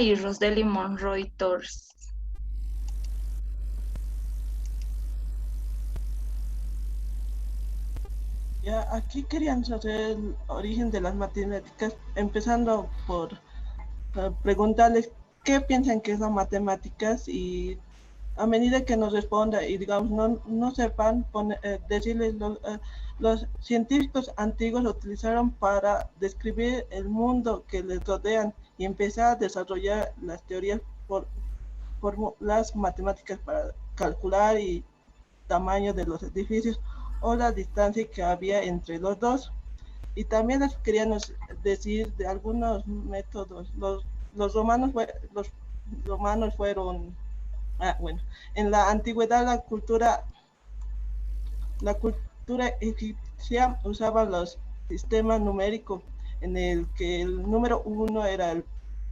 y Rosdely Monroy Torres. Ya, aquí querían saber el origen de las matemáticas, empezando por preguntarles qué piensan que son matemáticas y a medida que nos responda y digamos no sepan, decirles los científicos antiguos lo utilizaron para describir el mundo que les rodean y empezar a desarrollar las teorías por las matemáticas para calcular y tamaño de los edificios o la distancia que había entre los dos. Y también les queríamos decir de algunos métodos. Los romanos fueron, bueno, en la antigüedad la cultura egipcia usaba los sistemas numéricos en el que el número uno era el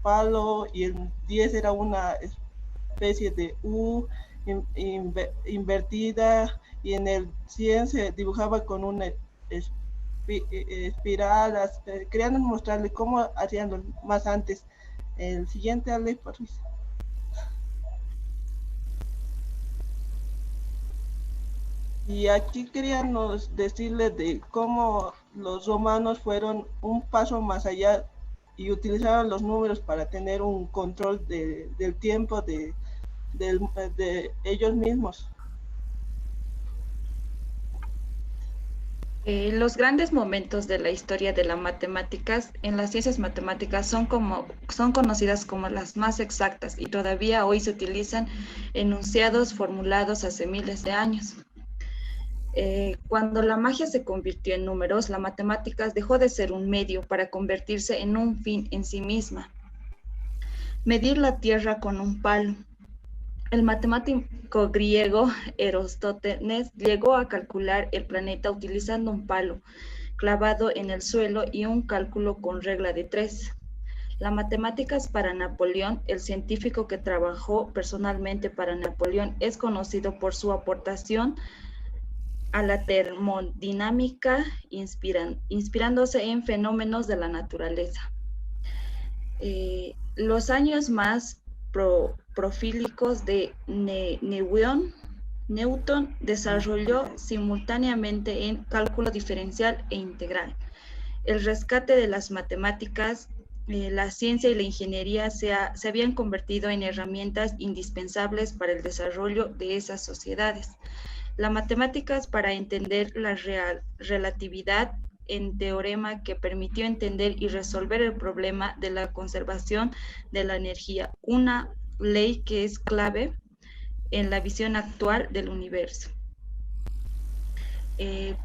palo y el 10 era una especie de U invertida, y en el 100 se dibujaba con una espiral. Querían mostrarle cómo hacían los más antes. El siguiente, Ale, por favor. Y aquí queríamos decirle de cómo los romanos fueron un paso más allá y utilizaron los números para tener un control del tiempo de, de ellos mismos. Los grandes momentos de la historia de las matemáticas en las ciencias matemáticas son conocidas como las más exactas y todavía hoy se utilizan enunciados formulados hace miles de años. Cuando la magia se convirtió en números, la matemáticas dejó de ser un medio para convertirse en un fin en sí misma. Medir la Tierra con un palo. El matemático griego Eratosthenes llegó a calcular el planeta utilizando un palo clavado en el suelo y un cálculo con regla de 3. La matemáticas para Napoleón, el científico que trabajó personalmente para Napoleón, es conocido por su aportación a la termodinámica, inspirándose en fenómenos de la naturaleza. Los años más profílicos de Newton desarrolló simultáneamente en cálculo diferencial e integral. El rescate de las matemáticas, la ciencia y la ingeniería se habían convertido en herramientas indispensables para el desarrollo de esas sociedades. La matemáticas para entender la relatividad en teorema que permitió entender y resolver el problema de la conservación de la energía, una ley que es clave en la visión actual del universo.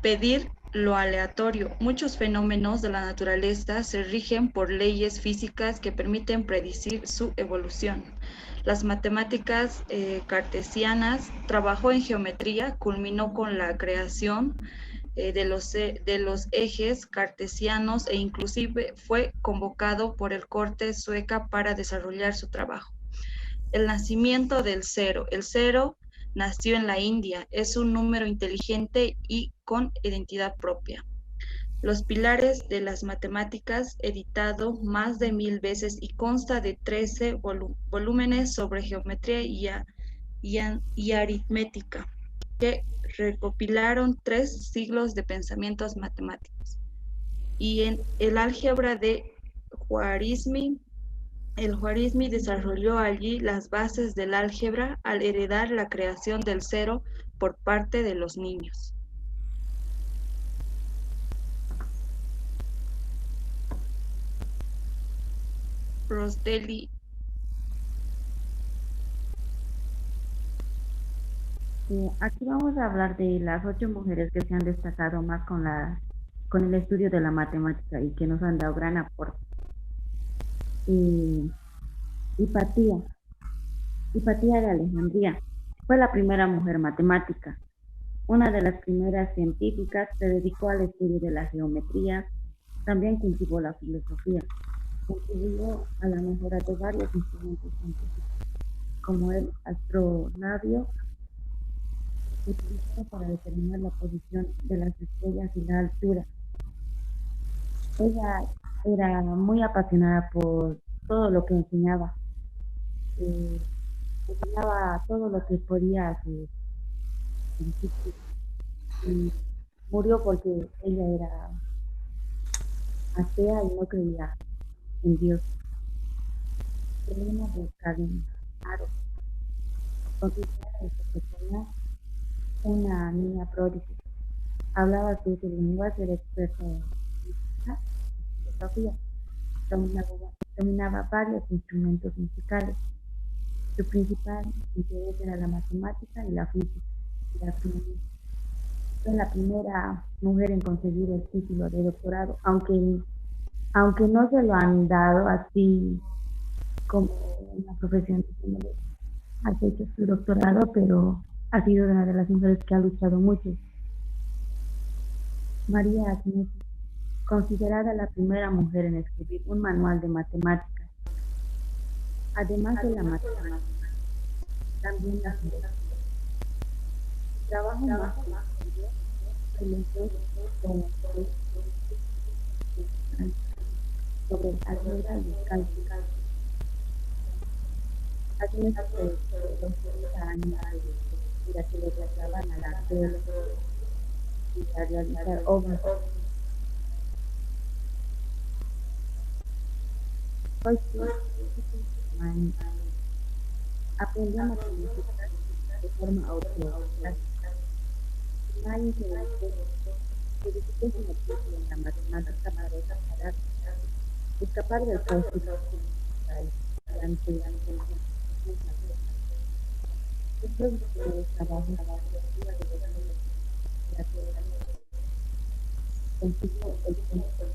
Pedir lo aleatorio. Muchos fenómenos de la naturaleza se rigen por leyes físicas que permiten predecir su evolución. Las matemáticas cartesianas trabajó en geometría, culminó con la creación de los ejes cartesianos e inclusive fue convocado por el corte sueca para desarrollar su trabajo. El nacimiento del cero. El cero nació en la India, es un número inteligente y con identidad propia. Los pilares de las matemáticas, editado más de 1000 veces y consta de 13 volúmenes sobre geometría y aritmética, que recopilaron 3 siglos de pensamientos matemáticos. Y en el álgebra de Khwarizmi, el Khwarizmi desarrolló allí las bases del álgebra al heredar la creación del cero por parte de los niños. Rosdely. Aquí vamos a hablar de las 8 mujeres que se han destacado más con el estudio de la matemática y que nos han dado gran aporte. Y Hipatía, Hipatía de Alejandría, fue la primera mujer matemática. Una de las primeras científicas, se dedicó al estudio de la geometría, también cultivó la filosofía, contribuyó a la mejora de varios instrumentos científicos, como el astronavio, utilizado para determinar la posición de las estrellas y la altura. Ella era muy apasionada por todo lo que enseñaba, eh, enseñaba todo lo que podía a sus discípulos y murió porque ella era atea y no creía en Dios. Elena de Aro, considerada desde pequeña una niña prodigio. Hablaba 7 lenguas, era experta en música y filosofía. Dominaba, dominaba varios instrumentos musicales. Su principal interés era la matemática y la física y la astronomía. Fue la primera mujer en conseguir el título de doctorado, aunque no se lo han dado así como una profesión diciéndole, has hecho tu doctorado, pero ha sido una de las mujeres que ha luchado mucho. María Agnes, considerada la primera mujer en escribir un manual de matemáticas. Además de la matemática, también la filosofía. Su trabajo más conocido fue el sobre el álgebra y el cálculo. Agnes se dedicó 30 años a que le trasladaban a la teología y a realizar obras. Hoy aprendió matemáticas de forma autodidacta. Nadie se dedicó sin equipo en la matemática para escapar del caos después de sus trabajos consiguió el centro.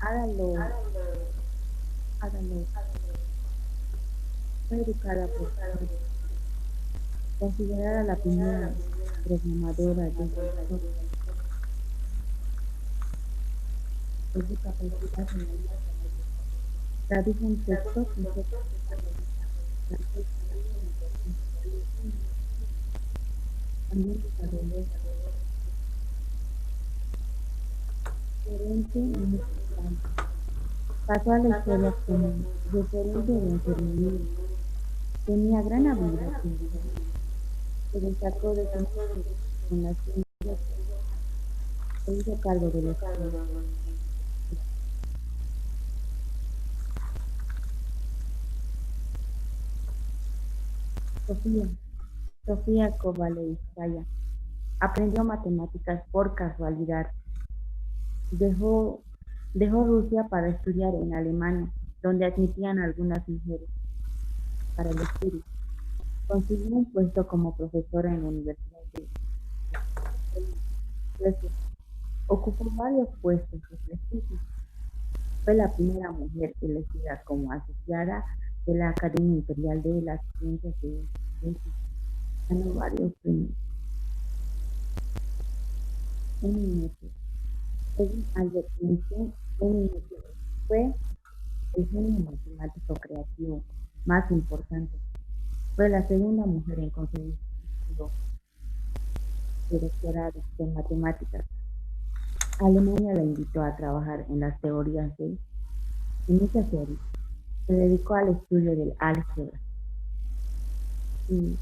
Hágalo. Fue educada por considerada la primera programadora de software. Es de capacidad en el tradujo un texto también desarrolló gerente musical. Pasó a la historia como referente de enfermería. Tenía gran habilidad científica. Se destacó de su en las ciencias. Se hizo cargo de los Sofía Kovalevskaya aprendió matemáticas por casualidad. Dejó Rusia para estudiar en Alemania, donde admitían a algunas mujeres para el estudio. Consiguió un puesto como profesora en la Universidad de Suecia. Ocupó varios puestos de prestigio. Fue la primera mujer elegida como asociada de la Academia Imperial de las Ciencias de Suecia. Ganó varios premios. MIT. Según Albert Einstein, MIT fue el genio matemático creativo más importante. Fue la segunda mujer en conseguir su título de doctorado en matemáticas. Alemania la invitó a trabajar en las teorías en muchas teorías. Se dedicó al estudio del álgebra. Y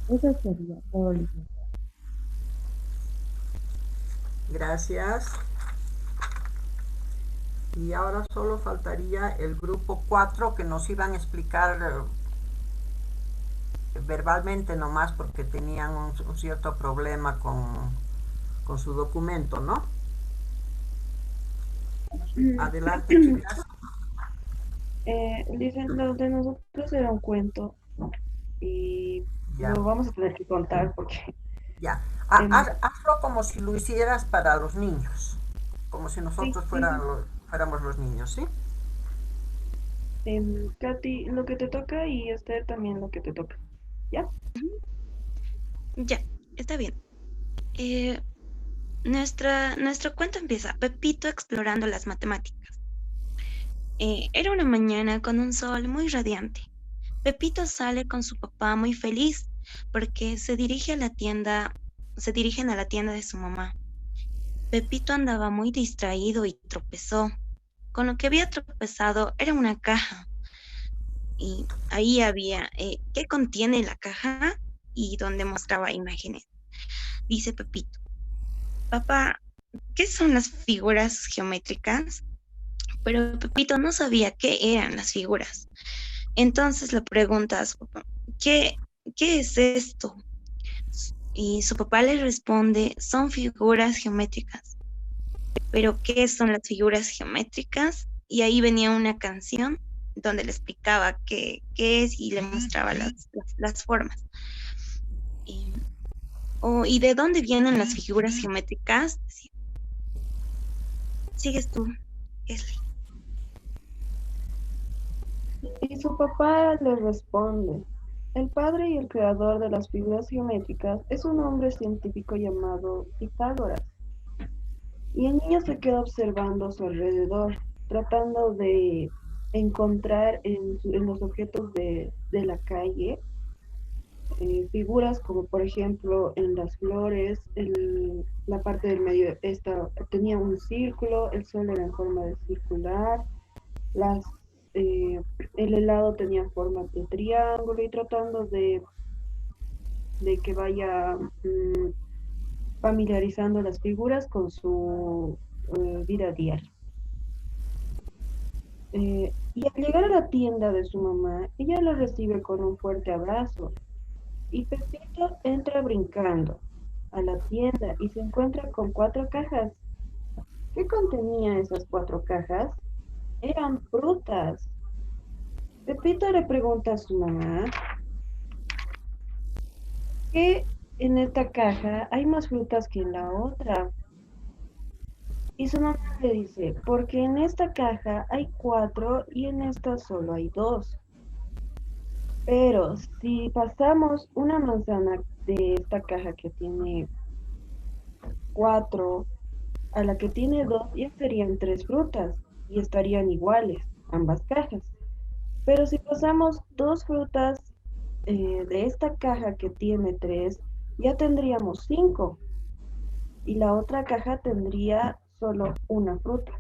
eso sería todo, licenciado. Gracias. Y ahora solo faltaría el grupo 4 que nos iban a explicar verbalmente nomás porque tenían un cierto problema con su documento, ¿no? Adelante, chicas. Lo de nosotros era un cuento y Ya. lo vamos a tener que contar porque Ya. Hazlo como si lo hicieras para los niños, como si nosotros fuéramos los niños, ¿sí? Katy, lo que te toca y Esther también lo que te toca. ¿Ya? Ya, está bien. Nuestro cuento empieza, Pepito explorando las matemáticas. Era una mañana con un sol muy radiante. Pepito sale con su papá muy feliz porque se dirige a la tienda se dirigen a la tienda de su mamá. Pepito andaba muy distraído y tropezó. Con lo que había tropezado era una caja. Y ahí había qué contiene la caja y donde mostraba imágenes. Dice Pepito: papá, ¿qué son las figuras geométricas? Pero Pepito no sabía qué eran las figuras. Entonces le pregunta a su papá: ¿qué es esto? Y su papá le responde: son figuras geométricas. ¿Pero qué son las figuras geométricas? Y ahí venía una canción donde le explicaba qué es y le mostraba las formas. ¿Y de dónde vienen las figuras geométricas? Sigues tú, Leslie. Y su papá le responde: el padre y el creador de las figuras geométricas es un hombre científico llamado Pitágoras. Y el niño se queda observando a su alrededor, tratando de encontrar en los objetos de la calle figuras como por ejemplo en las flores, la parte del medio tenía un círculo, el sol era en forma de circular, el helado tenía forma de triángulo, y tratando de que vaya familiarizando las figuras con su vida diaria. Y al llegar a la tienda de su mamá, ella lo recibe con un fuerte abrazo. Y Pepito entra brincando a la tienda y se encuentra con 4 cajas. ¿Qué contenía esas 4 cajas? Eran frutas. Pepito le pregunta a su mamá que en esta caja hay más frutas que en la otra. Y su mamá le dice: porque en esta caja hay 4 y en esta solo hay 2. Pero si pasamos una manzana de esta caja que tiene 4 a la que tiene 2, ya serían 3 frutas y estarían iguales ambas cajas. Pero si pasamos 2 frutas de esta caja que tiene 3, ya tendríamos 5 y la otra caja tendría solo una fruta.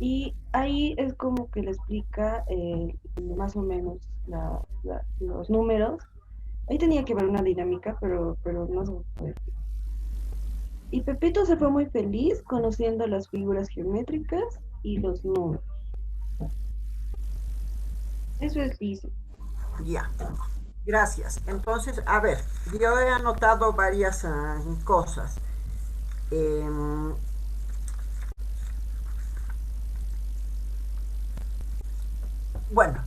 Y ahí es como que le explica más o menos los números. Ahí tenía que ver una dinámica, pero no se puede. Y Pepito se fue muy feliz conociendo las figuras geométricas y los números. Eso es dice. Ya, gracias. Entonces, a ver, yo he anotado varias cosas. Bueno,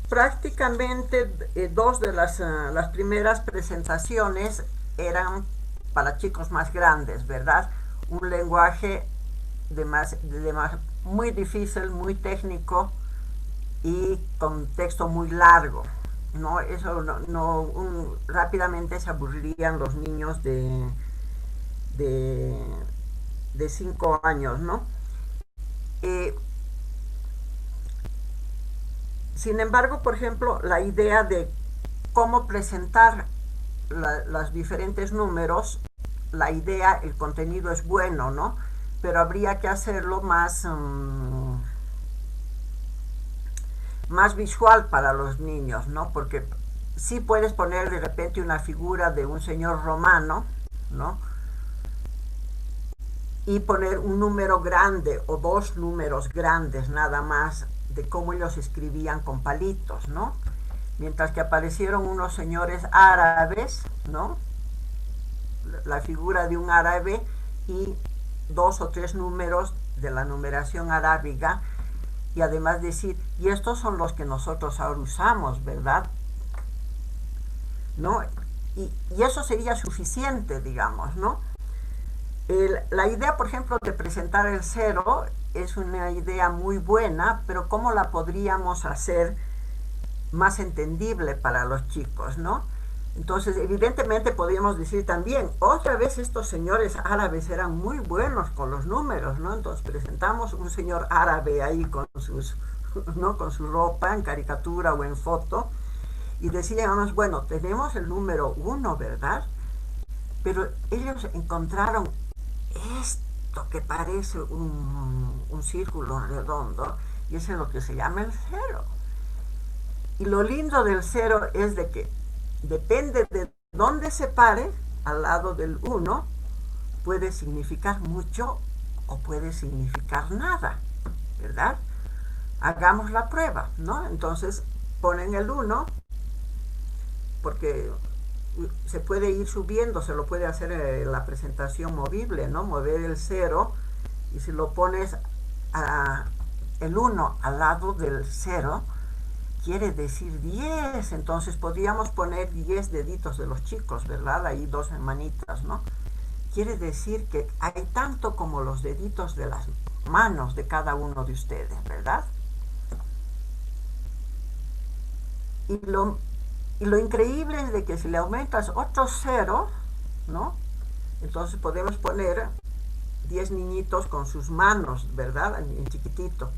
prácticamente 2 de las primeras presentaciones eran para chicos más grandes, ¿verdad? Un lenguaje muy difícil, muy técnico y con texto muy largo, ¿no? Eso rápidamente se aburrirían los niños de 5 años, ¿no? Sin embargo, por ejemplo, la idea de cómo presentar los diferentes números, el contenido es bueno, ¿no? Pero habría que hacerlo más visual para los niños, ¿no? Porque sí puedes poner de repente una figura de un señor romano, ¿no? Y poner un número grande o 2 números grandes nada más de cómo ellos escribían con palitos, ¿no? Mientras que aparecieron unos señores árabes, ¿no? La figura de un árabe y 2 o 3 números de la numeración arábiga, y además decir: y estos son los que nosotros ahora usamos, ¿verdad? ¿No? Y eso sería suficiente, digamos, ¿no? La idea, por ejemplo, de presentar el 0 es una idea muy buena, pero ¿cómo la podríamos hacer más entendible para los chicos, ¿no? Entonces, evidentemente podríamos decir también: otra vez estos señores árabes eran muy buenos con los números, ¿no? Entonces presentamos un señor árabe ahí con ¿no? con su ropa en caricatura o en foto, Y decíamos, bueno, tenemos el número 1, ¿verdad? Pero ellos encontraron esto que parece un círculo redondo, y eso es lo que se llama el 0. Y lo lindo del 0 es de que depende de dónde se pare al lado del 1, puede significar mucho o puede significar nada, ¿verdad? Hagamos la prueba, ¿no? Entonces ponen el 1, porque se puede ir subiendo, se lo puede hacer en la presentación movible, ¿no? Mover el 0, y si lo pones el 1 al lado del 0, quiere decir 10. Entonces podríamos poner 10 deditos de los chicos, ¿verdad? Ahí 2 manitas, ¿no? Quiere decir que hay tanto como los deditos de las manos de cada uno de ustedes, ¿verdad? Y lo increíble es de que si le aumentas otro 0, ¿no? Entonces podemos poner 10 niñitos con sus manos, ¿verdad? En chiquitito.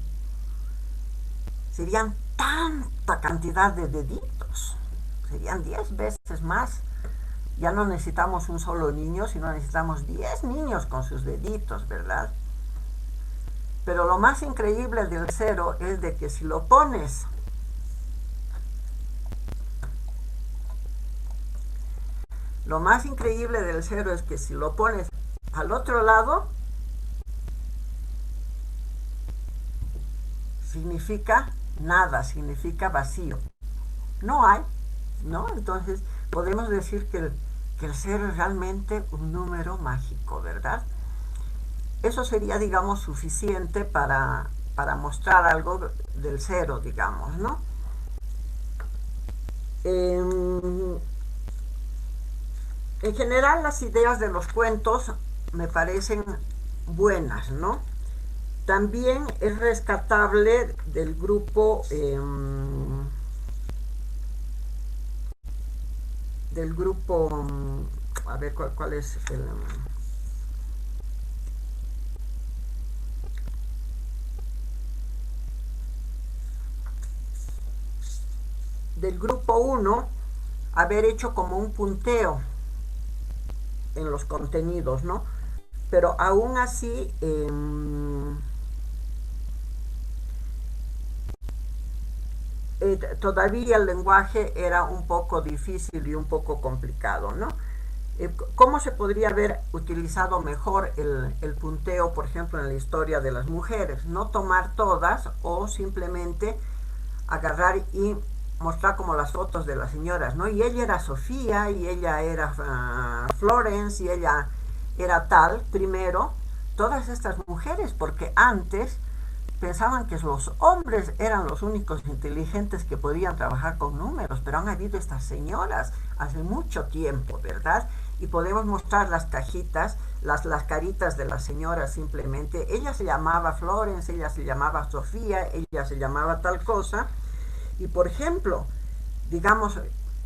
Serían tanta cantidad de deditos. Serían 10 veces más. Ya no necesitamos un solo niño, sino necesitamos 10 niños con sus deditos, ¿verdad? Pero lo más increíble del 0 es de que si lo pones Lo más increíble del 0 es que si lo pones al otro lado, significa nada, significa vacío. No hay, ¿no? Entonces podemos decir que el 0 es realmente un número mágico, ¿verdad? Eso sería, digamos, suficiente para mostrar algo del 0, digamos, ¿no? En general, las ideas de los cuentos me parecen buenas, ¿no? También es rescatable del grupo a ver cuál es el del grupo 1, haber hecho como un punteo en los contenidos, ¿no? Pero aún así todavía el lenguaje era un poco difícil y un poco complicado, ¿no? ¿Cómo se podría haber utilizado mejor el punteo, por ejemplo, en la historia de las mujeres? No tomar todas o simplemente agarrar y mostrar como las fotos de las señoras, ¿no? Y ella era Sofía, y ella era Florence, y ella era tal, primero, todas estas mujeres, porque antes pensaban que los hombres eran los únicos inteligentes que podían trabajar con números, pero han habido estas señoras hace mucho tiempo, ¿verdad? Y podemos mostrar las cajitas, las caritas de las señoras simplemente. Ella se llamaba Florence, ella se llamaba Sofía, ella se llamaba tal cosa. Y por ejemplo, digamos,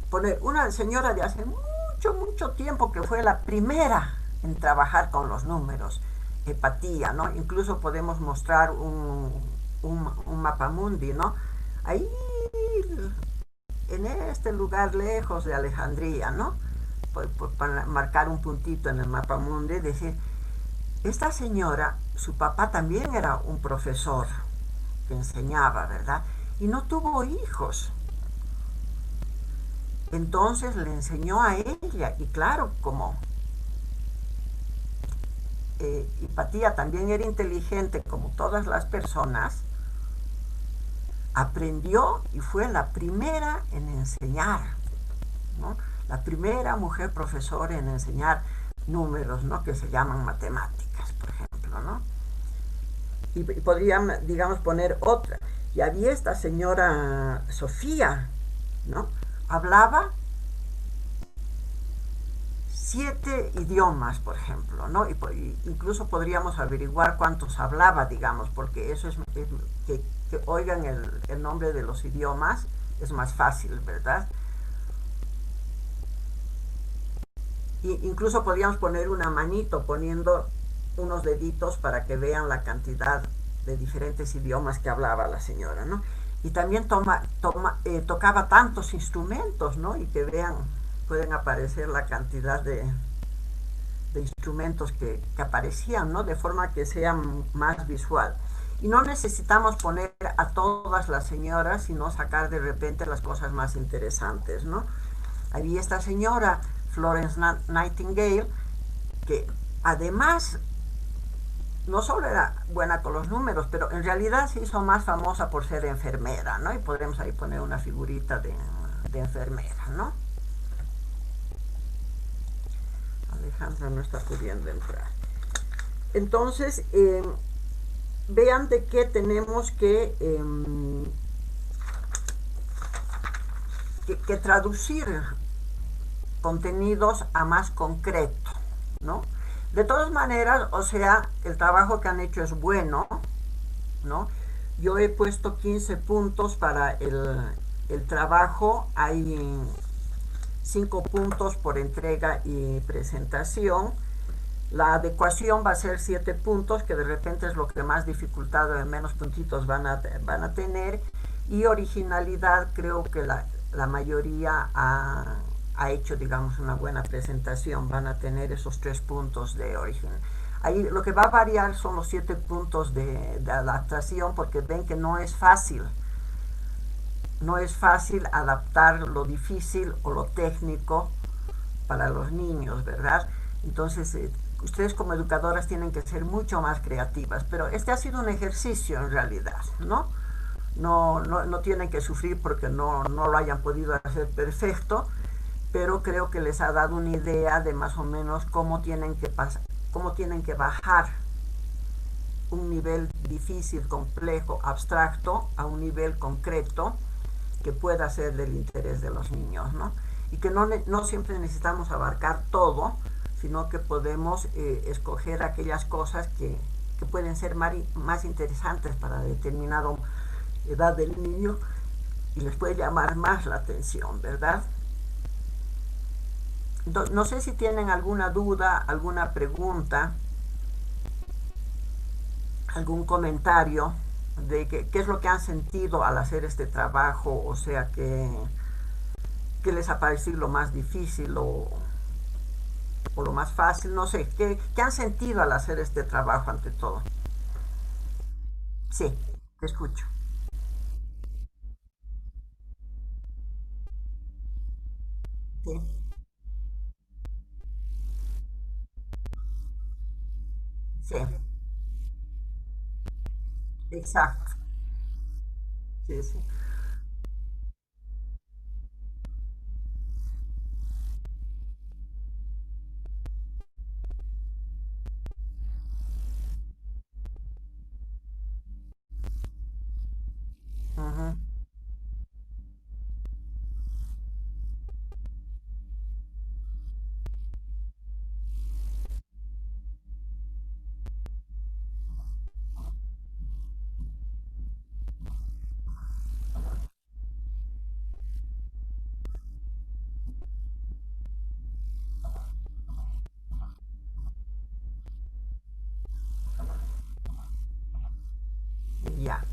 poner una señora de hace mucho tiempo que fue la primera en trabajar con los números, Hepatía, ¿no? Incluso podemos mostrar un mapamundi, ¿no? Ahí, en este lugar lejos de Alejandría, ¿no? Para marcar un puntito en el mapamundi, decir, esta señora, su papá también era un profesor que enseñaba, ¿verdad? Y no tuvo hijos. Entonces le enseñó a ella, y claro, como Hipatía también era inteligente como todas las personas, aprendió y fue la primera en enseñar, ¿no? La primera mujer profesora en enseñar números, ¿no? Que se llaman matemáticas, por ejemplo, ¿no? Y podrían, digamos, poner otra. Y había esta señora Sofía, ¿no? Hablaba 7 idiomas, por ejemplo, ¿no? Y incluso podríamos averiguar cuántos hablaba, digamos, porque eso es que oigan el nombre de los idiomas, es más fácil, ¿verdad? Y incluso podríamos poner una manito poniendo unos deditos para que vean la cantidad de diferentes idiomas que hablaba la señora, ¿no? y también tocaba tantos instrumentos, ¿no? Y que vean, pueden aparecer la cantidad de instrumentos que aparecían, ¿no? De forma que sea más visual. Y no necesitamos poner a todas las señoras, sino sacar de repente las cosas más interesantes, ¿no? Había esta señora, Florence Nightingale, que además no solo era buena con los números, pero en realidad se hizo más famosa por ser enfermera, ¿no? Y podremos ahí poner una figurita de enfermera, ¿no? Alejandra no está pudiendo entrar. Entonces, vean de qué tenemos que traducir contenidos a más concreto, ¿no? De todas maneras, o sea, el trabajo que han hecho es bueno, ¿no? Yo he puesto 15 puntos para el trabajo, hay 5 puntos por entrega y presentación. La adecuación va a ser 7 puntos, que de repente es lo que más dificultad o menos puntitos van a tener. Y originalidad, creo que la mayoría ha hecho, digamos, una buena presentación. Van a tener esos 3 puntos de origen. Ahí lo que va a variar son los 7 puntos de adaptación, porque ven que no es fácil. No es fácil adaptar lo difícil o lo técnico para los niños, ¿verdad? Entonces, ustedes como educadoras tienen que ser mucho más creativas, pero este ha sido un ejercicio en realidad, ¿no? No tienen que sufrir porque no lo hayan podido hacer perfecto, pero creo que les ha dado una idea de más o menos cómo tienen que bajar un nivel difícil, complejo, abstracto, a un nivel concreto que pueda ser del interés de los niños, ¿no? Y que no siempre necesitamos abarcar todo, sino que podemos escoger aquellas cosas que pueden ser más interesantes para determinada edad del niño y les puede llamar más la atención, ¿verdad? Entonces, no sé si tienen alguna duda, alguna pregunta, algún comentario de qué es lo que han sentido al hacer este trabajo, o sea, qué les ha parecido lo más difícil o lo más fácil, no sé, ¿qué han sentido al hacer este trabajo ante todo? Sí, te escucho. Sí, sí, exacto. Sí, sí. Ujú. Ya.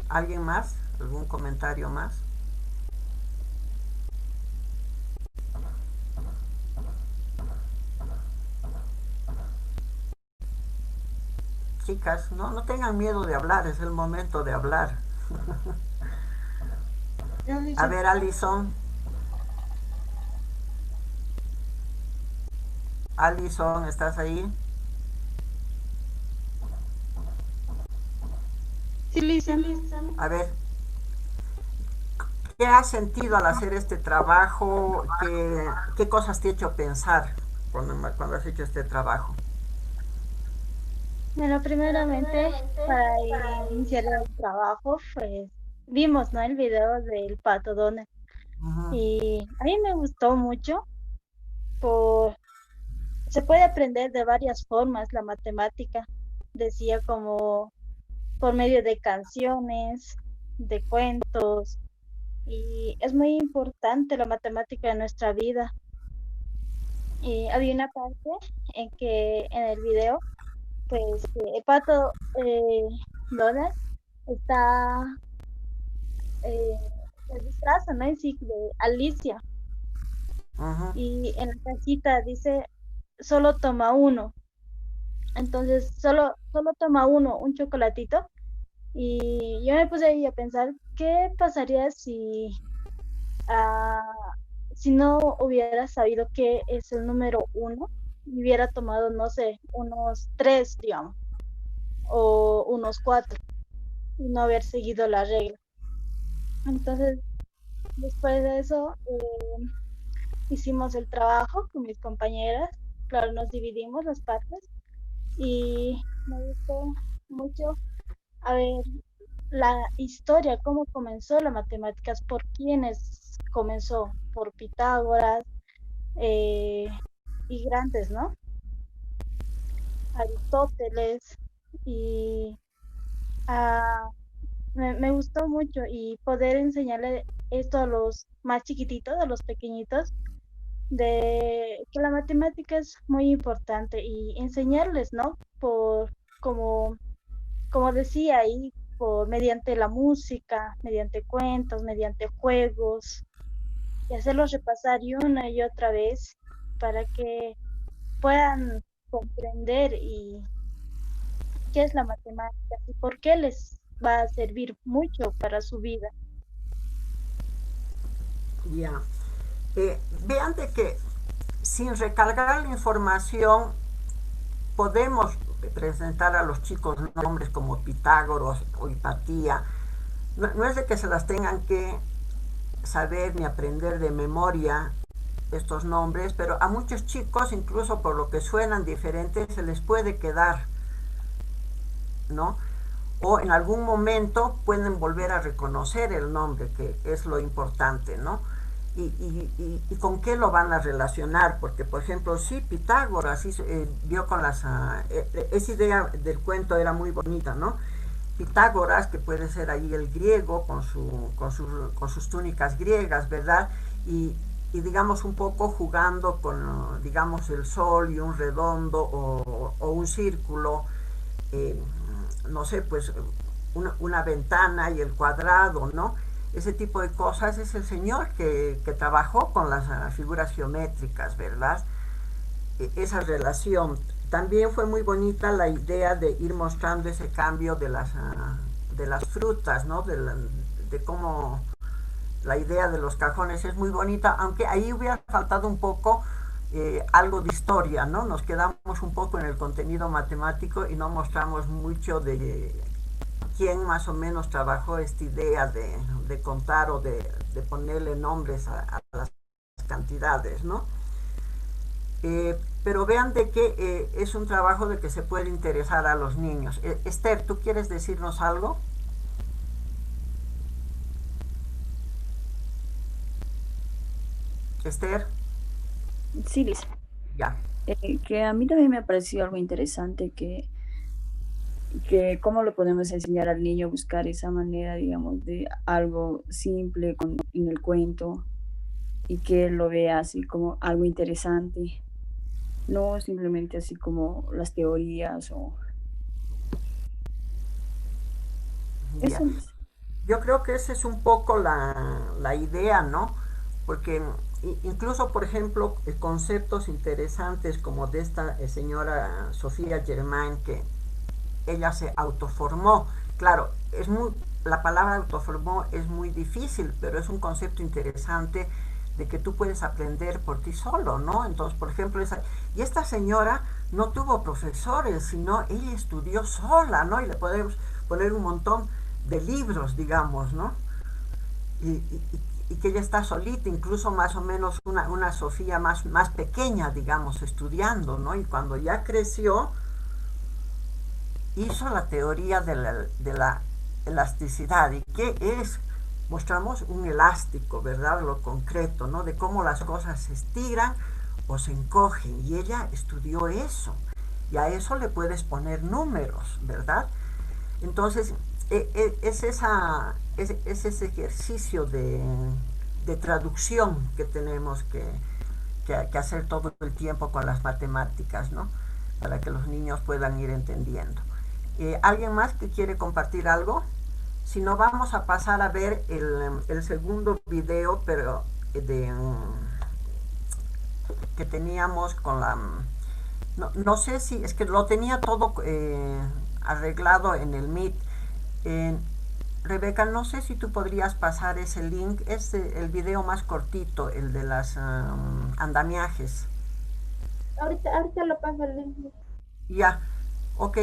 ¿Alguien más? ¿Algún comentario más? Chicas, no tengan miedo de hablar, es el momento de hablar. A ver, Alison, Alison, ¿estás ahí? Sí, Lisa. A ver, ¿qué has sentido al hacer este trabajo? ¿Qué cosas te ha hecho pensar cuando has hecho este trabajo? Bueno, primeramente, para iniciar el trabajo, pues vimos, ¿no? El video del Pato Donald. Ujú. Y a mí me gustó mucho, por, se puede aprender de varias formas la matemática. Decía como por medio de canciones, de cuentos, y es muy importante la matemática en nuestra vida. Y había una parte en que en el video, pues el pato Donald está eh, se disfraza, ¿no? En sí, de Alicia. Ujú. Y en la cajita dice, solo toma uno. Entonces, solo toma uno, un chocolatito. Y yo me puse ahí a pensar, ¿qué pasaría ah, si no hubiera sabido qué es el número uno y hubiera tomado, no sé, unos tres, digamos, o unos cuatro, y no haber seguido la regla? Entonces, después de eso, hicimos el trabajo con mis compañeras. Claro, nos dividimos las partes y me gustó mucho a ver la historia, cómo comenzó las matemáticas, por quiénes comenzó, por Pitágoras eh, y grandes, ¿no? Aristóteles y ah, me gustó mucho y poder enseñarle esto a los más chiquititos, a los pequeñitos, de que la matemática es muy importante y enseñarles, ¿no? Como, como decía ahí, mediante la música, mediante cuentos, mediante juegos, y hacerlos repasar y una y otra vez para que puedan comprender y qué es la matemática y por qué les va a servir mucho para su vida. Ya. Vean de que sin recargar la información podemos presentar a los chicos nombres como Pitágoras o Hipatía. No, no es de que se las tengan que saber ni aprender de memoria estos nombres, pero a muchos chicos, incluso por lo que suenan diferentes, se les puede quedar, ¿no? O en algún momento pueden volver a reconocer el nombre, que es lo importante, ¿no? Y con qué lo van a relacionar, porque por ejemplo, sí, Pitágoras vio con esa idea del cuento era muy bonita, ¿no? Pitágoras, que puede ser ahí el griego con sus túnicas griegas, ¿verdad? Y digamos un poco jugando con, digamos, el sol y un redondo o un círculo, eh, no sé, pues una ventana y el cuadrado, ¿no? Ese tipo de cosas es el señor que trabajó con las figuras geométricas, ¿verdad? Esa relación. También fue muy bonita la idea de ir mostrando ese cambio de las frutas, ¿no? De cómo la idea de los cajones es muy bonita, aunque ahí hubiera faltado un poco algo de historia, ¿no? Nos quedamos un poco en el contenido matemático y no mostramos mucho de quién más o menos trabajó esta idea de contar o de ponerle nombres a las cantidades, ¿no? Pero vean de que es un trabajo de que se puede interesar a los niños. Esther, ¿tú quieres decirnos algo? Esther, Sí, Liz. ya. Que a mí también me ha parecido algo interesante que cómo lo podemos enseñar al niño a buscar esa manera, digamos, de algo simple en el cuento y que él lo vea así como algo interesante, no simplemente así como las teorías o Ya. eso. Liz. Yo creo que esa es un poco la idea, ¿no? Porque incluso, por ejemplo, conceptos interesantes como de esta señora Sofía Germain, que ella se autoformó. Claro, la palabra autoformó es muy difícil, pero es un concepto interesante de que tú puedes aprender por ti solo, ¿no? Entonces, por ejemplo, y esta señora no tuvo profesores, sino ella estudió sola, ¿no? Y le podemos poner un montón de libros, digamos, ¿no? Y que ella está solita, incluso más o menos una Sofía más pequeña, digamos, estudiando, ¿no? Y cuando ya creció, hizo la teoría de la elasticidad. ¿Y qué es? Mostramos un elástico, ¿verdad? Lo concreto, ¿no? De cómo las cosas se estiran o se encogen. Y ella estudió eso. Y a eso le puedes poner números, ¿verdad? Entonces, es ese ejercicio de traducción que tenemos que hacer todo el tiempo con las matemáticas, ¿no? Para que los niños puedan ir entendiendo. ¿Alguien más que quiere compartir algo? sino vamos a pasar a ver el segundo video, pero que teníamos con la... No sé si, es que lo tenía todo arreglado en el Meet. Rebeca, no sé si tú podrías pasar ese link, es el video más cortito, el de las andamiajes. Ahorita lo paso el link. Ya, ok,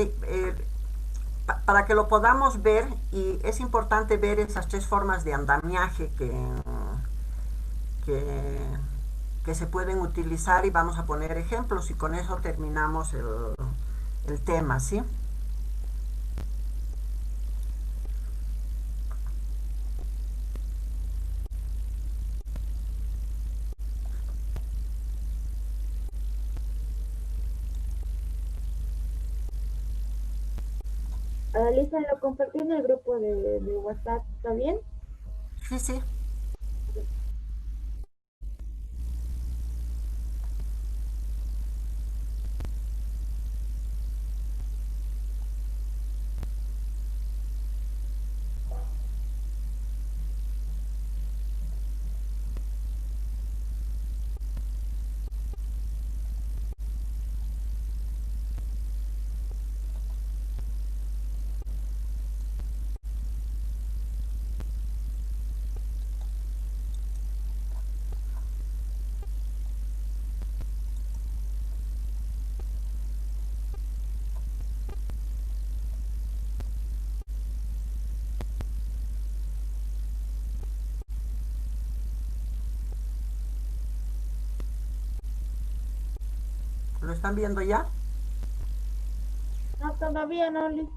para que lo podamos ver, y es importante ver esas tres formas de andamiaje que se pueden utilizar, y vamos a poner ejemplos y con eso terminamos el tema, ¿sí? Lisa, lo compartí en el grupo de WhatsApp, ¿está bien? Sí, sí. ¿Lo están viendo ya? No, todavía no, Lisa.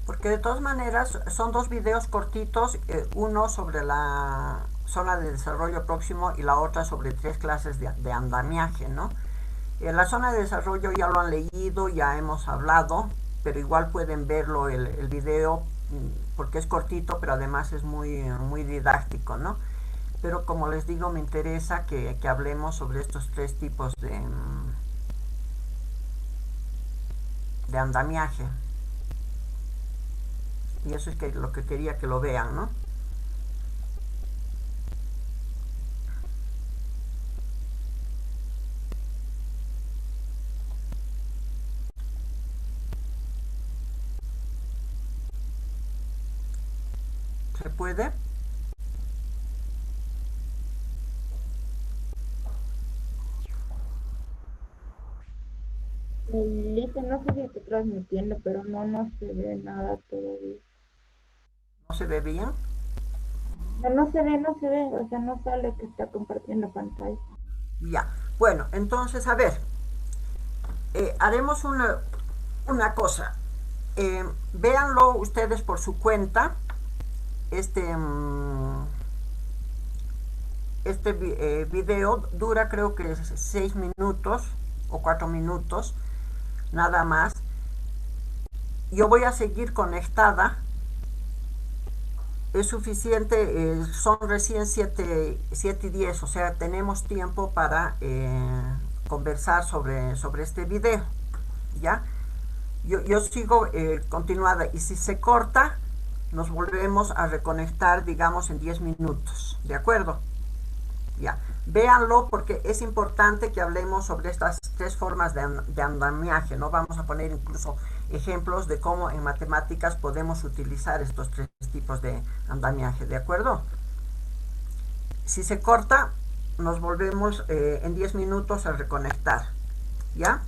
Porque de todas maneras son dos videos cortitos, uno sobre la zona de desarrollo próximo y la otra sobre tres clases de andamiaje, ¿no? La zona de desarrollo ya lo han leído, ya hemos hablado, pero igual pueden verlo el video porque es cortito, pero además es muy didáctico, ¿no? Pero como les digo, me interesa que hablemos sobre estos tres tipos de andamiaje. Y eso es lo que quería que lo vean, ¿no? ¿Se puede? Lisa, no sé si estoy transmitiendo, pero no se ve nada todavía. ¿No se ve bien? No se ve, o sea, no sale que está compartiendo pantalla. Ya, bueno, entonces, a ver, haremos una cosa. Véanlo ustedes por su cuenta. Este video dura, creo que 6 minutos o 4 minutos, nada más. Yo voy a seguir conectada. Es suficiente, son recién 7:10, o sea, tenemos tiempo para conversar sobre este video, ¿ya? Yo sigo continuada, y si se corta, nos volvemos a reconectar, digamos, en 10 minutos, ¿de acuerdo? Ya, véanlo porque es importante que hablemos sobre estas tres formas de andamiaje, ¿no? Vamos a poner incluso ejemplos de cómo en matemáticas podemos utilizar estos tres tipos de andamiaje, ¿de acuerdo? Si se corta, nos volvemos en 10 minutos a reconectar, ¿ya?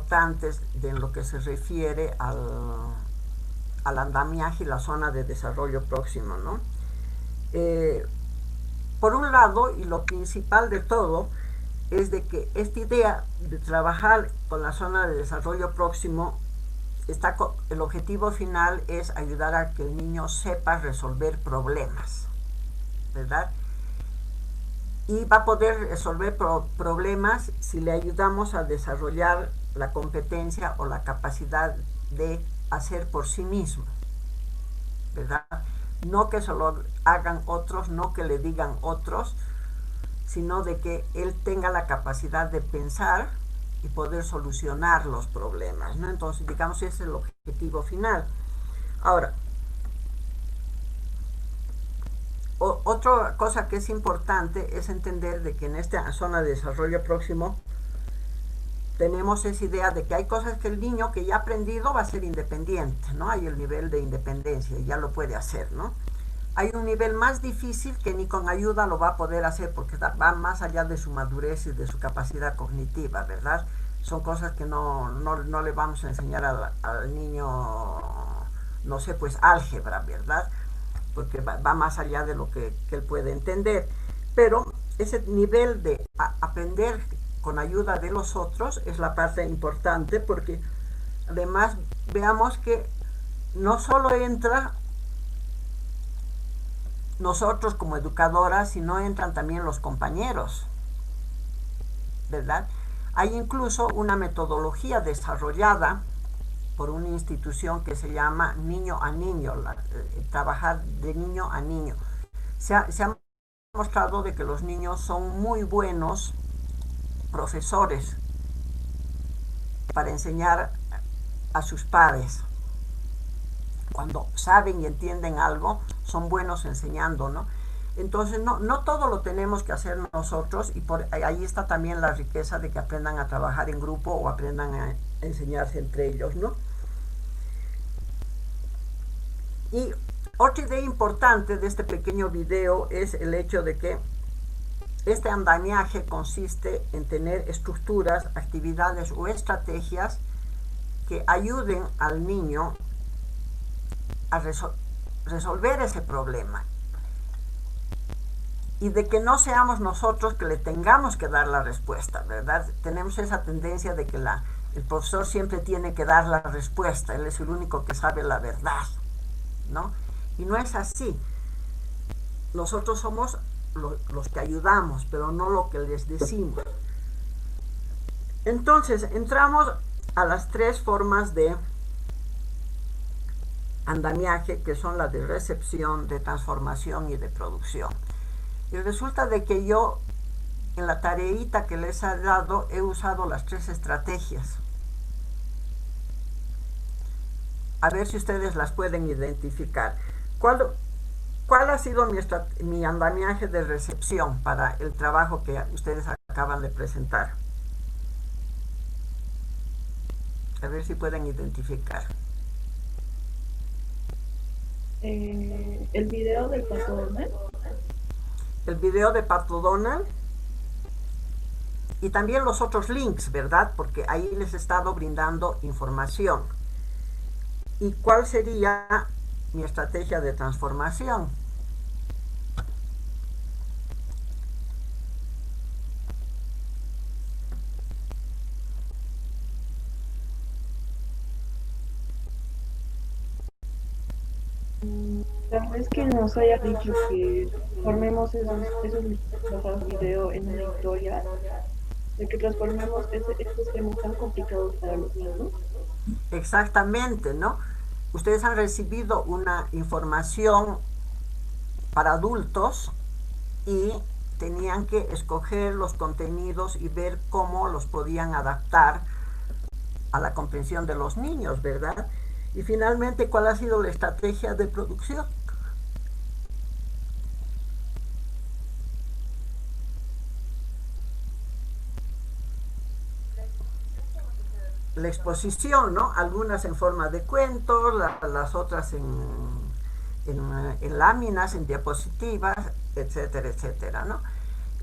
importantes de lo que se refiere al andamiaje y la zona de desarrollo próximo, ¿no? Por un lado, y lo principal de todo, es de que esta idea de trabajar con la zona de desarrollo próximo, el objetivo final es ayudar a que el niño sepa resolver problemas, ¿verdad? Y va a poder resolver problemas si le ayudamos a desarrollar la competencia o la capacidad de hacer por sí mismo, ¿verdad? No que se lo hagan otros, no que le digan otros, sino de que él tenga la capacidad de pensar y poder solucionar los problemas, ¿no? Entonces, digamos, ese es el objetivo final. Ahora, otra cosa que es importante es entender de que en esta zona de desarrollo próximo tenemos esa idea de que hay cosas que el niño que ya ha aprendido va a ser independiente, ¿no? Hay el nivel de independencia y ya lo puede hacer, ¿no? Hay un nivel más difícil que ni con ayuda lo va a poder hacer porque va más allá de su madurez y de su capacidad cognitiva, ¿verdad? Son cosas que no le vamos a enseñar al niño, no sé, pues álgebra, ¿verdad? Porque va más allá de lo que él puede entender. Pero ese nivel de aprender con ayuda de los otros es la parte importante, porque además veamos que no solo entra nosotros como educadoras, sino entran también los compañeros, ¿verdad? Hay incluso una metodología desarrollada por una institución que se llama Niño a Niño, trabajar de niño a niño. Se ha mostrado de que los niños son muy buenos profesores para enseñar a sus pares. Cuando saben y entienden algo, son buenos enseñando, ¿no? Entonces, no todo lo tenemos que hacer nosotros, y ahí está también la riqueza de que aprendan a trabajar en grupo o aprendan a enseñarse entre ellos, ¿no? Y otra idea importante de este pequeño video es el hecho de que este andamiaje consiste en tener estructuras, actividades o estrategias que ayuden al niño a resolver ese problema, y de que no seamos nosotros que le tengamos que dar la respuesta, ¿verdad? Tenemos esa tendencia de que el profesor siempre tiene que dar la respuesta, él es el único que sabe la verdad, ¿no? Y no es así. Nosotros somos los que ayudamos, pero no lo que les decimos. Entonces, entramos a las tres formas de andamiaje, que son la de recepción, de transformación y de producción. Y resulta de que yo, en la tareita que les he dado, he usado las tres estrategias. A ver si ustedes las pueden identificar. ¿Cuál ha sido mi andamiaje de recepción para el trabajo que ustedes acaban de presentar? A ver si pueden identificar. El video del Pato Donald. El video de Pato Donald. Y también los otros links, ¿verdad? Porque ahí les he estado brindando información. ¿Y cuál sería mi estrategia de transformación? Tal vez que nos haya dicho que formemos esos videos en una historia, de que transformemos estos temas tan complicados para los niños. Exactamente, ¿no? Ustedes han recibido una información para adultos y tenían que escoger los contenidos y ver cómo los podían adaptar a la comprensión de los niños, ¿verdad? Y finalmente, ¿cuál ha sido la estrategia de producción? La exposición, ¿no? Algunas en forma de cuentos, las otras en láminas, en diapositivas, etcétera, etcétera, ¿no?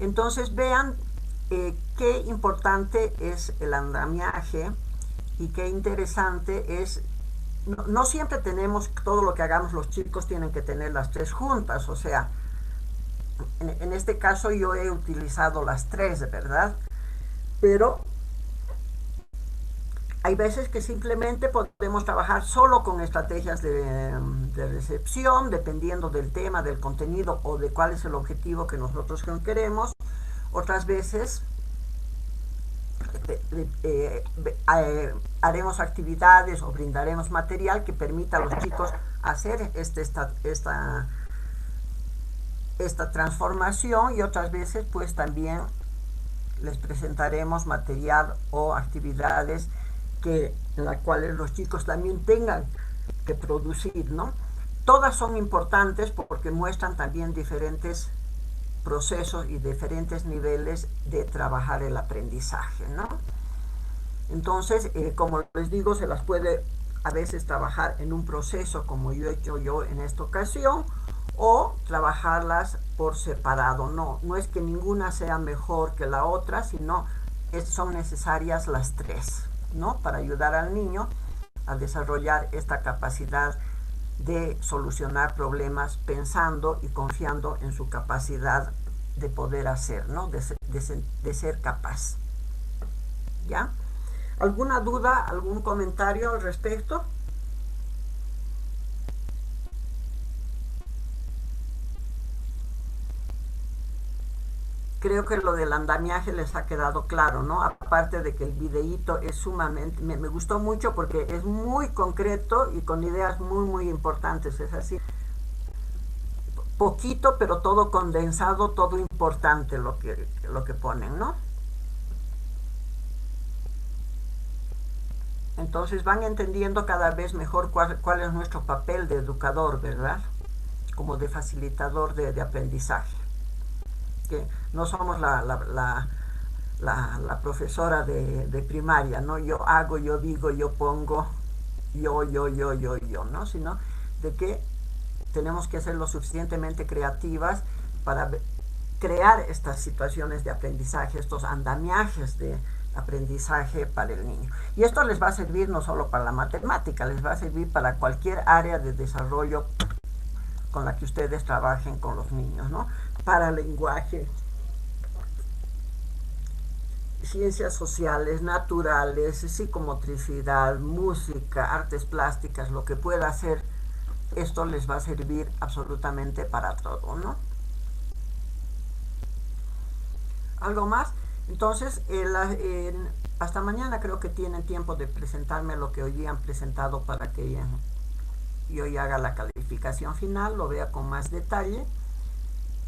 Entonces vean qué importante es el andamiaje Y qué interesante es, no siempre tenemos, todo lo que hagamos los chicos tienen que tener las tres juntas, o sea, en este caso yo he utilizado las tres, ¿verdad? Pero hay veces que simplemente podemos trabajar solo con estrategias de recepción, dependiendo del tema, del contenido o de cuál es el objetivo que nosotros queremos. Otras veces haremos actividades o brindaremos material que permita a los chicos hacer esta transformación, y otras veces pues también les presentaremos material o actividades en las cuales los chicos también tengan que producir, ¿no? Todas son importantes porque muestran también diferentes procesos y diferentes niveles de trabajar el aprendizaje, ¿no? Entonces, como les digo, se las puede a veces trabajar en un proceso como yo he hecho yo en esta ocasión, o trabajarlas por separado. No es que ninguna sea mejor que la otra, sino son necesarias las tres, ¿no? Para ayudar al niño a desarrollar esta capacidad de solucionar problemas pensando y confiando en su capacidad de poder hacer, ¿no? De ser capaz. ¿Ya? ¿Alguna duda, algún comentario al respecto? Creo que lo del andamiaje les ha quedado claro, ¿no? Aparte de que el videíto es sumamente, me gustó mucho porque es muy concreto y con ideas muy, muy importantes. Es así, poquito, pero todo condensado, todo importante lo que ponen, ¿no? Entonces van entendiendo cada vez mejor cuál es nuestro papel de educador, ¿verdad? Como de facilitador de aprendizaje. Que no somos la profesora de primaria, ¿no? Yo hago, yo digo, yo pongo, yo, ¿no? Sino de que tenemos que ser lo suficientemente creativas para crear estas situaciones de aprendizaje, estos andamiajes de aprendizaje para el niño. Y esto les va a servir no solo para la matemática, les va a servir para cualquier área de desarrollo con la que ustedes trabajen con los niños, ¿no? Para lenguaje, ciencias sociales, naturales, psicomotricidad, música, artes plásticas, lo que pueda hacer, esto les va a servir absolutamente para todo, ¿no? ¿Algo más? Entonces, hasta mañana creo que tienen tiempo de presentarme lo que hoy han presentado para que yo ya haga la calificación final, lo vea con más detalle.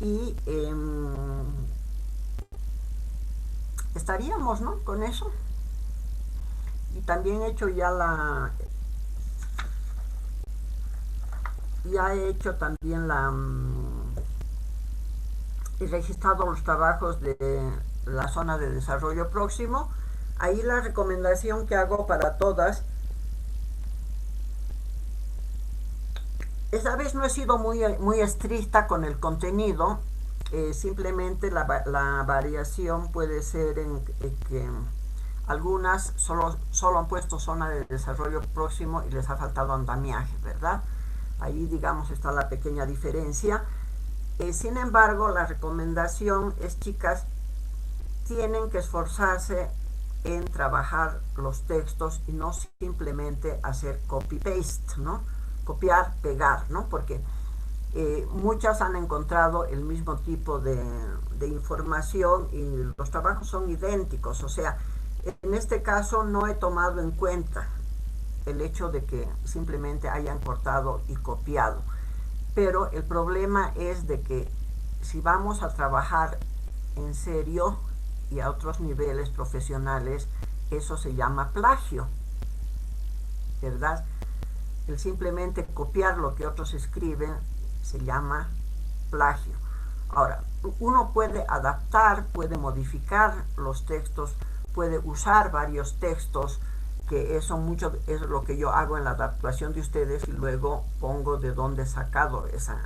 Y estaríamos, ¿no? Con eso. Y también he hecho he hecho también he registrado los trabajos de la zona de desarrollo próximo. Ahí la recomendación que hago para todas, esta vez no he sido muy estricta con el contenido, simplemente la variación puede ser en que algunas solo han puesto zona de desarrollo próximo y les ha faltado andamiaje, ¿verdad? Ahí, digamos, está la pequeña diferencia. Sin embargo, la recomendación es, chicas, tienen que esforzarse en trabajar los textos y no simplemente hacer copy-paste, ¿no? Copiar, pegar, ¿no? Porque muchas han encontrado el mismo tipo de información y los trabajos son idénticos. O sea, en este caso no he tomado en cuenta el hecho de que simplemente hayan cortado y copiado. Pero el problema es de que si vamos a trabajar en serio y a otros niveles profesionales, eso se llama plagio, ¿verdad? El simplemente copiar lo que otros escriben se llama plagio. Ahora, uno puede adaptar, puede modificar los textos, puede usar varios textos, que eso es lo que yo hago en la adaptación de ustedes, y luego pongo de dónde he sacado esa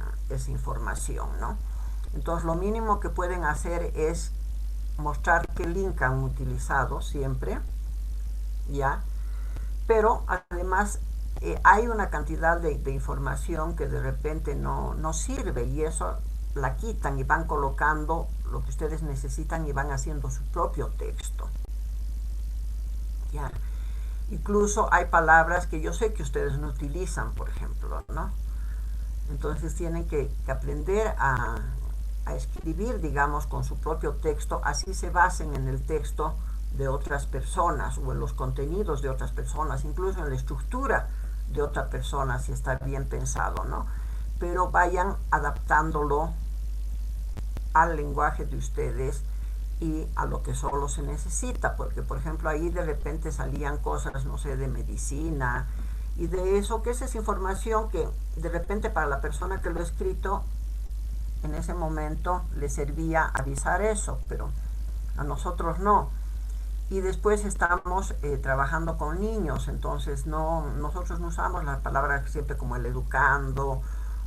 información, ¿no? Entonces, lo mínimo que pueden hacer es mostrar qué link han utilizado siempre, ¿ya? pero además hay una cantidad de información que de repente no sirve, y eso la quitan y van colocando lo que ustedes necesitan y van haciendo su propio texto. ¿Ya? Incluso hay palabras que yo sé que ustedes no utilizan, por ejemplo, ¿no? Entonces tienen que aprender a escribir, digamos, con su propio texto, así se basen en el texto de otras personas o en los contenidos de otras personas, incluso en la estructura de otra persona, si está bien pensado, ¿no? Pero vayan adaptándolo al lenguaje de ustedes y a lo que solo se necesita, porque por ejemplo ahí de repente salían cosas, no sé, de medicina y de eso, que esa es información que de repente para la persona que lo ha escrito en ese momento le servía avisar eso, pero a nosotros no. Y después estamos trabajando con niños, entonces nosotros no usamos la palabra siempre como el educando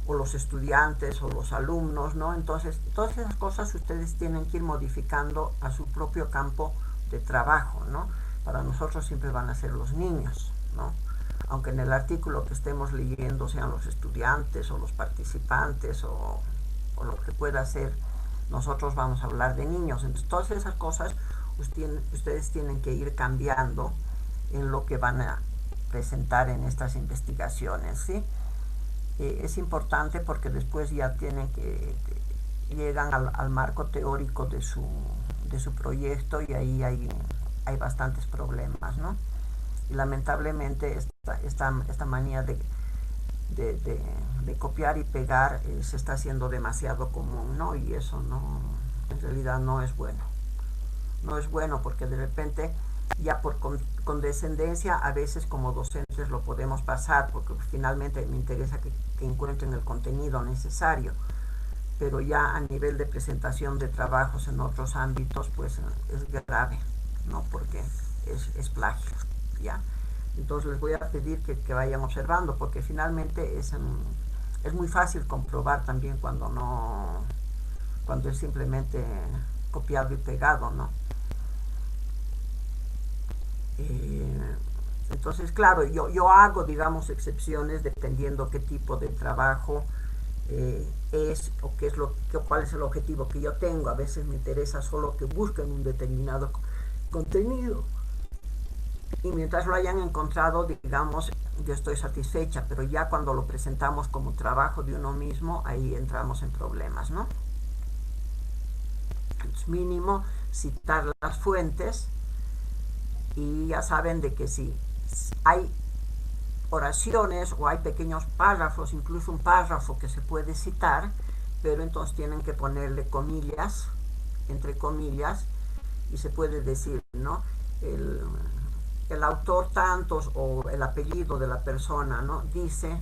o los estudiantes o los alumnos, ¿no? Entonces todas esas cosas ustedes tienen que ir modificando a su propio campo de trabajo, ¿no? Para nosotros siempre van a ser los niños, ¿no? Aunque en el artículo que estemos leyendo sean los estudiantes o los participantes o lo que pueda ser, nosotros vamos a hablar de niños. Entonces todas esas cosas ustedes tienen que ir cambiando en lo que van a presentar en estas investigaciones, ¿sí? Es importante porque después ya llegan al marco teórico de su proyecto y ahí hay bastantes problemas, ¿no? Y lamentablemente esta manía de copiar y pegar se está haciendo demasiado común, ¿no? Y eso en realidad no es bueno. No es bueno porque de repente ya por condescendencia a veces como docentes lo podemos pasar, porque finalmente me interesa que encuentren el contenido necesario, pero ya a nivel de presentación de trabajos en otros ámbitos pues es grave, ¿no? Porque es plagio, ¿ya? Entonces les voy a pedir que vayan observando, porque finalmente es muy fácil comprobar también cuando es simplemente copiado y pegado, ¿no? Entonces, claro, yo hago, digamos, excepciones dependiendo qué tipo de trabajo es o cuál es el objetivo que yo tengo. A veces me interesa solo que busquen un determinado contenido y mientras lo hayan encontrado, digamos, yo estoy satisfecha, pero ya cuando lo presentamos como trabajo de uno mismo, ahí entramos en problemas, ¿no? Es mínimo citar las fuentes. Y ya saben de que si hay oraciones o hay pequeños párrafos, incluso un párrafo que se puede citar, pero entonces tienen que ponerle comillas, entre comillas, y se puede decir, ¿no? El autor tantos o el apellido de la persona, ¿no? Dice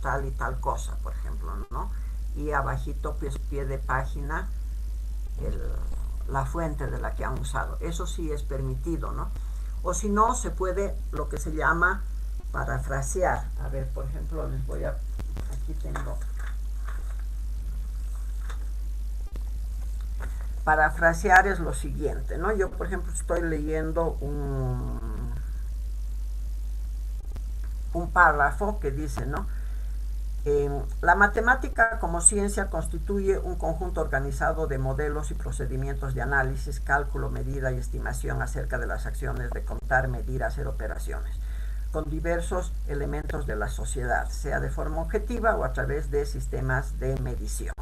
tal y tal cosa, por ejemplo, ¿no? Y abajito, pues, pie de página, la fuente de la que han usado. Eso sí es permitido, ¿no? O si no, se puede lo que se llama parafrasear. A ver, por ejemplo, aquí tengo. Parafrasear es lo siguiente, ¿no? Yo, por ejemplo, estoy leyendo un párrafo que dice, ¿no? La matemática como ciencia constituye un conjunto organizado de modelos y procedimientos de análisis, cálculo, medida y estimación acerca de las acciones de contar, medir, hacer operaciones, con diversos elementos de la sociedad, sea de forma objetiva o a través de sistemas de medición.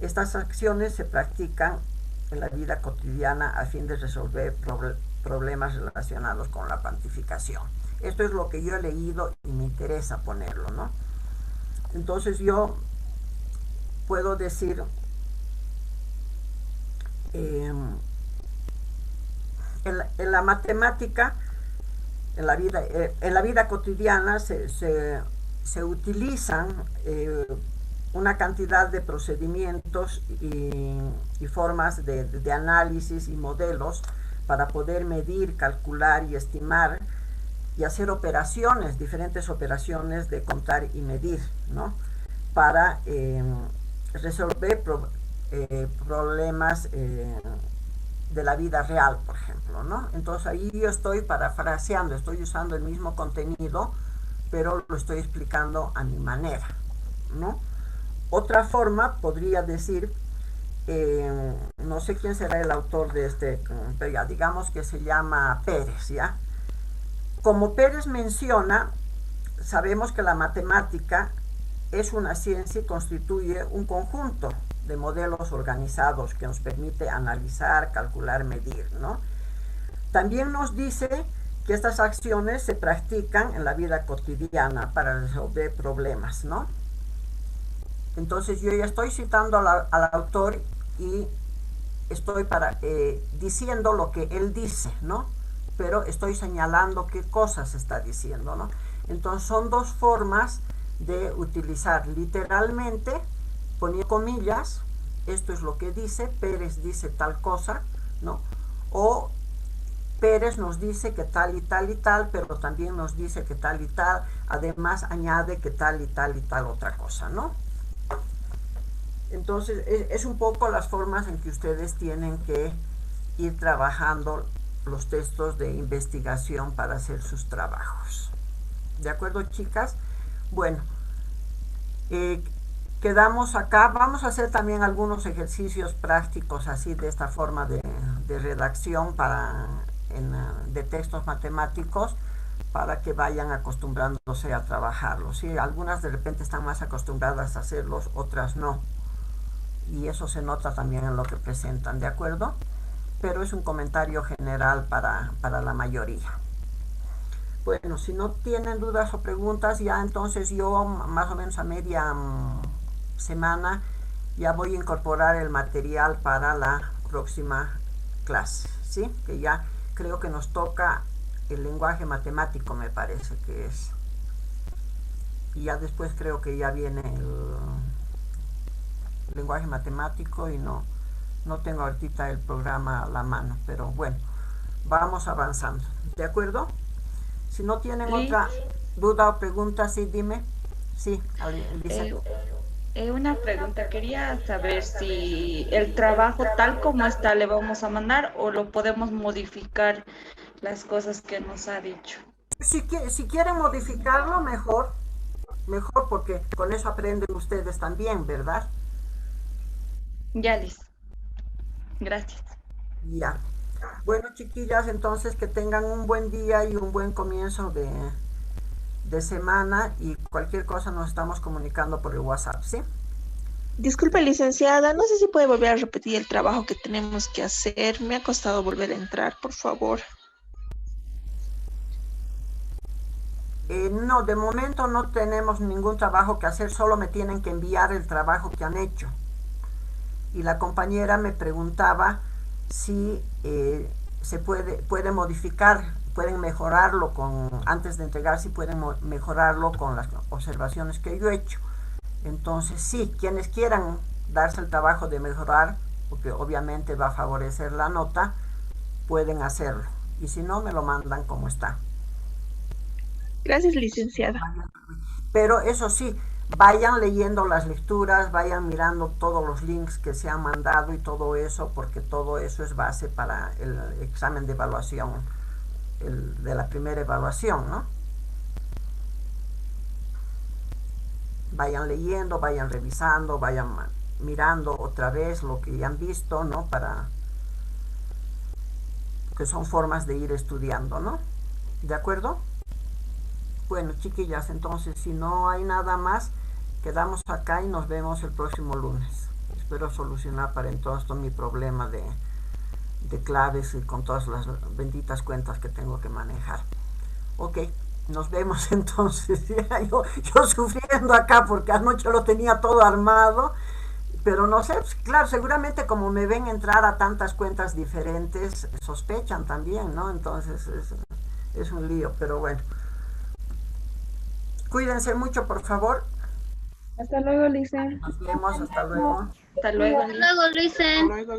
Estas acciones se practican en la vida cotidiana a fin de resolver problemas relacionados con la cuantificación. Esto es lo que yo he leído y me interesa ponerlo, ¿no? Entonces yo puedo decir en la matemática, en la vida cotidiana se utilizan una cantidad de procedimientos y formas de análisis y modelos para poder medir, calcular y estimar y hacer operaciones, diferentes operaciones de contar y medir, ¿no? Para resolver problemas de la vida real, por ejemplo, ¿no? Entonces ahí yo estoy parafraseando, estoy usando el mismo contenido, pero lo estoy explicando a mi manera, ¿no? Otra forma podría decir, no sé quién será el autor de este, pero ya digamos que se llama Pérez, ¿ya? Como Pérez menciona, sabemos que la matemática es una ciencia y constituye un conjunto de modelos organizados que nos permite analizar, calcular, medir, ¿no? También nos dice que estas acciones se practican en la vida cotidiana para resolver problemas, ¿no? Entonces yo ya estoy citando al autor y estoy diciendo lo que él dice, ¿no? Pero estoy señalando qué cosas está diciendo, ¿no? Entonces son dos formas de utilizar literalmente, poniendo comillas, esto es lo que dice, Pérez dice tal cosa, ¿no? O Pérez nos dice que tal y tal y tal, pero también nos dice que tal y tal, además añade que tal y tal y tal otra cosa, ¿no? Entonces es un poco las formas en que ustedes tienen que ir trabajando los textos de investigación para hacer sus trabajos. ¿De acuerdo, chicas? Bueno, quedamos acá. Vamos a hacer también algunos ejercicios prácticos así de esta forma de redacción de textos matemáticos para que vayan acostumbrándose a trabajarlos, ¿sí? Algunas de repente están más acostumbradas a hacerlos, otras no. Y eso se nota también en lo que presentan, ¿de acuerdo? Pero es un comentario general para la mayoría. Bueno, si no tienen dudas o preguntas, ya entonces yo más o menos a media semana ya voy a incorporar el material para la próxima clase, ¿sí? Que ya creo que nos toca el lenguaje matemático, me parece que es. Y ya después creo que ya viene el lenguaje matemático y no tengo ahorita el programa a la mano, pero bueno, vamos avanzando, ¿de acuerdo? Si no tienen otra duda o pregunta, sí, dime. Sí, Elisa. Una pregunta, quería saber si el trabajo tal como está le vamos a mandar o lo podemos modificar las cosas que nos ha dicho. Si quieren modificarlo, mejor porque con eso aprenden ustedes también, ¿verdad? Ya, Liz. Gracias. Ya. Bueno, chiquillas, entonces que tengan un buen día y un buen comienzo de semana, y cualquier cosa nos estamos comunicando por el WhatsApp, ¿sí? Disculpe, licenciada, no sé si puede volver a repetir el trabajo que tenemos que hacer. Me ha costado volver a entrar, por favor. No, de momento no tenemos ningún trabajo que hacer, solo me tienen que enviar el trabajo que han hecho. Y la compañera me preguntaba si se puede modificar, pueden mejorarlo antes de entregar, si pueden mejorarlo con las observaciones que yo he hecho. Entonces sí, quienes quieran darse el trabajo de mejorar, porque obviamente va a favorecer la nota, pueden hacerlo. Y si no, me lo mandan como está. Gracias, licenciada. Pero eso sí, vayan leyendo las lecturas, vayan mirando todos los links que se han mandado y todo eso, porque todo eso es base para el examen de evaluación, de la primera evaluación, ¿no? Vayan leyendo, vayan revisando, vayan mirando otra vez lo que ya han visto, ¿no? Que son formas de ir estudiando, ¿no? ¿De acuerdo? Bueno, chiquillas, entonces si no hay nada más, quedamos acá y nos vemos el próximo lunes. Espero solucionar para entonces todo mi problema de claves y con todas las benditas cuentas que tengo que manejar. Ok, nos vemos entonces. Yo sufriendo acá porque anoche lo tenía todo armado, pero no sé, pues, claro, seguramente como me ven entrar a tantas cuentas diferentes, sospechan también, ¿no? Entonces es un lío, pero bueno. Cuídense mucho, por favor. Hasta luego, Lice. Nos vemos, hasta luego. Hasta luego, Luego, Luis. Hasta luego,